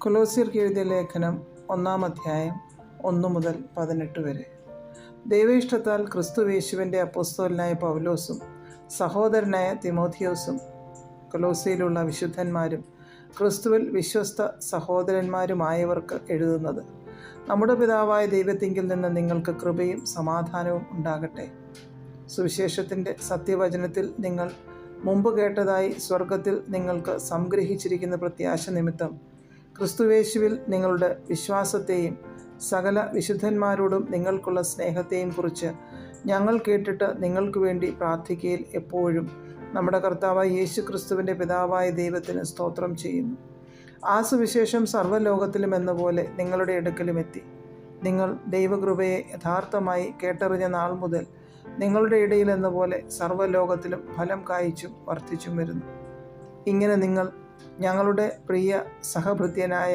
കൊലോസ്യർക്ക് എഴുതിയ ലേഖനം 1-ാം അധ്യായം 1 മുതൽ 18 വരെ. ദൈവേഷ്ടത്താൽ ക്രിസ്തുയേശുവിൻ്റെ അപ്പോസ്തലനായ പൗലോസും സഹോദരനായ തിമോഥിയോസും കൊലോസ്യയിലുള്ള വിശുദ്ധന്മാരും ക്രിസ്തുവിൽ വിശ്വസ്ത സഹോദരന്മാരുമായവർക്ക് എഴുതുന്നത്: നമ്മുടെ പിതാവായ ദൈവത്തിങ്കിൽ നിന്ന് നിങ്ങൾക്ക് കൃപയും സമാധാനവും ഉണ്ടാകട്ടെ. സുവിശേഷത്തിൻ്റെ സത്യവചനത്തിൽ നിങ്ങൾ മുമ്പ് കേട്ടതായി സ്വർഗത്തിൽ നിങ്ങൾക്ക് സംഗ്രഹിച്ചിരിക്കുന്ന പ്രത്യാശ നിമിത്തം ക്രിസ്തുയേശുവിൽ നിങ്ങളുടെ വിശ്വാസത്തെയും സകല വിശുദ്ധന്മാരോടും നിങ്ങൾക്കുള്ള സ്നേഹത്തെയും കുറിച്ച് ഞങ്ങൾ കേട്ടിട്ട് നിങ്ങൾക്ക് വേണ്ടി പ്രാർത്ഥിക്കയിൽ എപ്പോഴും നമ്മുടെ കർത്താവായ യേശു ക്രിസ്തുവിൻ്റെ പിതാവായ ദൈവത്തിന് സ്തോത്രം ചെയ്യുന്നു. ആ സുവിശേഷം സർവ്വലോകത്തിലും എന്ന പോലെ നിങ്ങളുടെ അടുക്കലും എത്തി. നിങ്ങൾ ദൈവകൃപയെ യഥാർത്ഥമായി കേട്ടറിഞ്ഞ നാൾ മുതൽ നിങ്ങളുടെ ഇടയിൽ എന്ന പോലെ സർവ്വലോകത്തിലും ഫലം കായ്ച്ചും വർദ്ധിച്ചും വരുന്നു. ഇങ്ങനെ നിങ്ങൾ ഞങ്ങളുടെ പ്രിയ സഹഭൃത്യനായ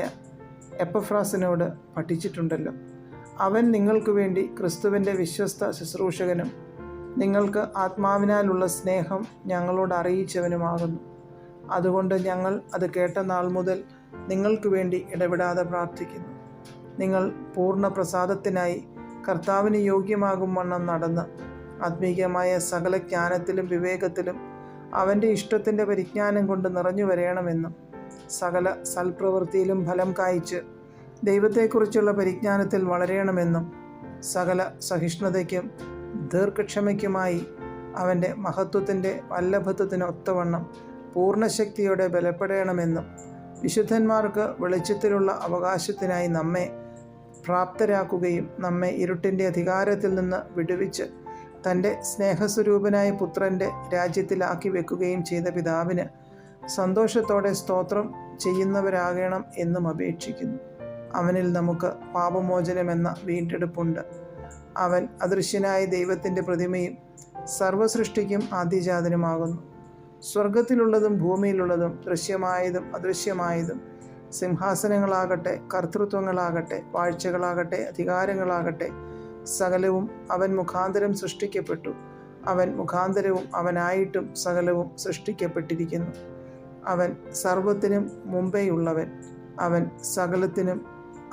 എപ്പഫ്രാസിനോട് പഠിച്ചിട്ടുണ്ടല്ലോ. അവൻ നിങ്ങൾക്ക് വേണ്ടി ക്രിസ്തുവിൻ്റെ വിശ്വസ്ത ശുശ്രൂഷകനും നിങ്ങൾക്ക് ആത്മാവിനാലുള്ള സ്നേഹം ഞങ്ങളോട് അറിയിച്ചവനുമാകുന്നു. അതുകൊണ്ട് ഞങ്ങൾ അത് കേട്ട നാൾ മുതൽ നിങ്ങൾക്ക് വേണ്ടി ഇടപെടാതെ പ്രാർത്ഥിക്കുന്നു. നിങ്ങൾ പൂർണ്ണ പ്രസാദത്തിനായി കർത്താവിന് യോഗ്യമാകും വണ്ണം നടന്ന് ആത്മീയമായ സകല ജ്ഞാനത്തിലും വിവേകത്തിലും അവൻ്റെ ഇഷ്ടത്തിൻ്റെ പരിജ്ഞാനം കൊണ്ട് നിറഞ്ഞു വരണമെന്നും സകല സൽപ്രവൃത്തിയിലും ഫലം കായ്ച്ച് ദൈവത്തെക്കുറിച്ചുള്ള പരിജ്ഞാനത്തിൽ വളരണമെന്നും സകല സഹിഷ്ണുതയ്ക്കും ദീർഘക്ഷമയ്ക്കുമായി അവൻ്റെ മഹത്വത്തിൻ്റെ വല്ലഭത്വത്തിനൊത്തവണ്ണം പൂർണ്ണശക്തിയോടെ ബലപ്പെടണമെന്നും വിശുദ്ധന്മാർക്ക് വെളിച്ചത്തിലുള്ള അവകാശത്തിനായി നമ്മെ പ്രാപ്തരാക്കുകയും നമ്മെ ഇരുട്ടിൻ്റെ അധികാരത്തിൽ നിന്ന് വിടുവിച്ച് തൻ്റെ സ്നേഹസ്വരൂപനായ പുത്രൻ്റെ രാജ്യത്തിലാക്കി വെക്കുകയും ചെയ്ത പിതാവിന് സന്തോഷത്തോടെ സ്തോത്രം ചെയ്യുന്നവരാകണം എന്നും അപേക്ഷിക്കുന്നു. അവനിൽ നമുക്ക് പാപമോചനമെന്ന വീണ്ടെടുപ്പുണ്ട്. അവൻ അദൃശ്യനായ ദൈവത്തിൻ്റെ പ്രതിമയും സർവ്വസൃഷ്ടിക്കും ആദ്യജാതനുമാകുന്നു. സ്വർഗത്തിലുള്ളതും ഭൂമിയിലുള്ളതും ദൃശ്യമായതും അദൃശ്യമായതും, സിംഹാസനങ്ങളാകട്ടെ, കർത്തൃത്വങ്ങളാകട്ടെ, വാഴ്ചകളാകട്ടെ, അധികാരങ്ങളാകട്ടെ, സകലവും അവൻ മുഖാന്തരം സൃഷ്ടിക്കപ്പെട്ടു. അവൻ മുഖാന്തരവും അവനായിട്ടും സകലവും സൃഷ്ടിക്കപ്പെട്ടിരിക്കുന്നു. അവൻ സർവ്വത്തിനും മുമ്പേയുള്ളവൻ. അവൻ സകലത്തിനും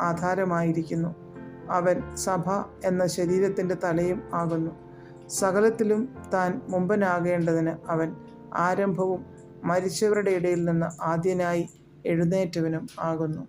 ആധാരമായിരിക്കുന്നു. അവൻ സഭ എന്ന ശരീരത്തിൻ്റെ തലയും ആകുന്നു. സകലത്തിലും താൻ മുമ്പനാകേണ്ടതിന് അവൻ ആരംഭവും മരിച്ചവരുടെ ഇടയിൽ നിന്ന് ആദ്യനായി എഴുന്നേറ്റവനും ആകുന്നു.